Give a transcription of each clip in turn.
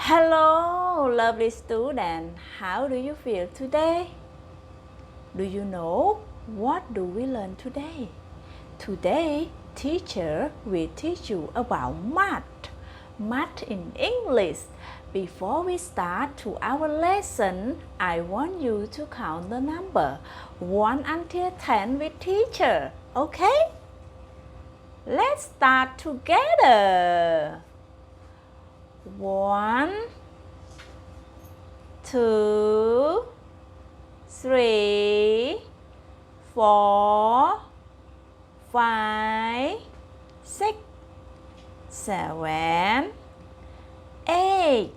Hello, lovely student. How do you feel today? Do you know what do we learn today? Today, teacher will teach you about math. Math in English. Before we start to our lesson, I want you to count the number 1 until 10 with teacher. Okay? Let's start together. 1, 2, 3, 4, 5, 6, 7, 8,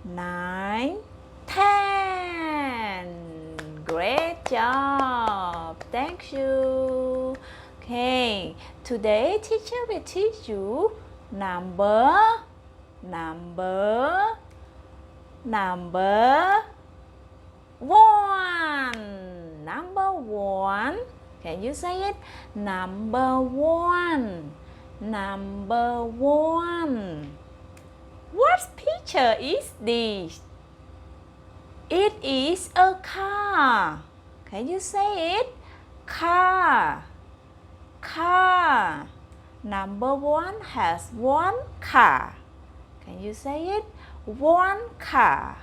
9, 10. Great job. Thank you. Okay, today teacher will teach you number 1. Number 1. Can you say it? Number 1. Number 1. What picture is this? It is a car. Can you say it? Car. Car. Number 1 has 1 car. Can you say it? 1 car.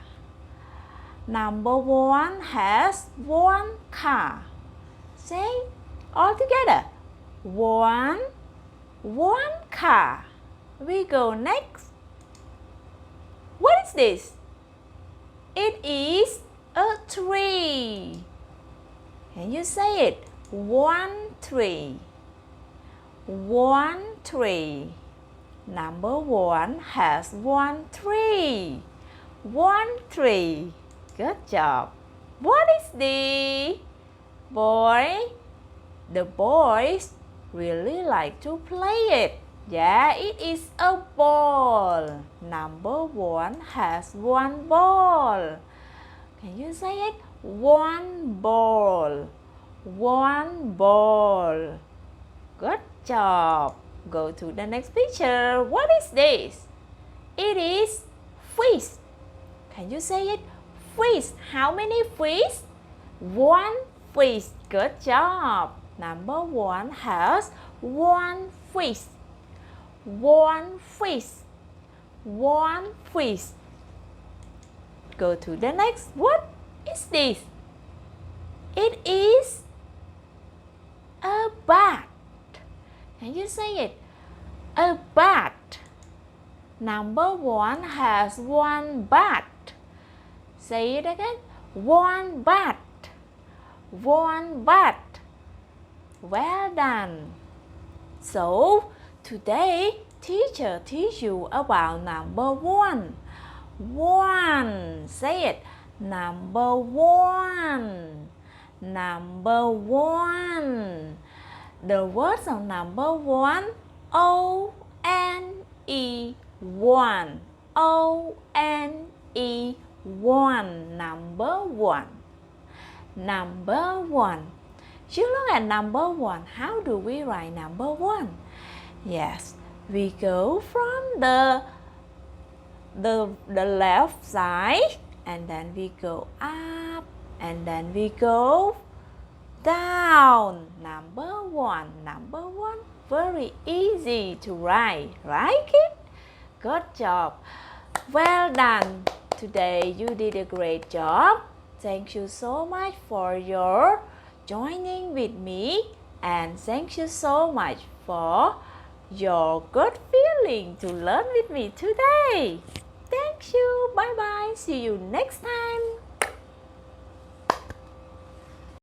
Number 1 has 1 car. Say all together. 1 car. We go next. What is this? It is a tree. Can you say it? 1 tree. 1 tree. Number 1 has 1 tree. 1 tree. Good job. What is the boy? The boys really like to play it. Yeah, it is a ball. Number 1 has 1 ball. Can you say it? 1 ball. 1 ball. Good job. Go to the next picture. What is this? It is fish. Can you say it? Fish. How many fish? 1 fish. Good job. Number 1 has 1 fish. 1 fish. 1 fish. Go to the next. What is this? It is a bat. Can you say it? A bat. Number 1 has 1 bat. Say it again. 1 bat. 1 bat. Well done. So, today, teacher teach you about number 1. 1. Say it. Number 1. Number 1. The words of number 1, O-N-E, 1. O-N-E, 1. Number 1. Number 1. You look at number 1. How do we write number 1? Yes, we go from the left side, and then we go up, and then we go down. Number 1. Number 1. Very easy to write, right, kid? Good job. Well done. Today you did a great job. Thank you so much for your joining with me, and thank you so much for your good feeling to learn with me today. Thank you. Bye bye. See you next time.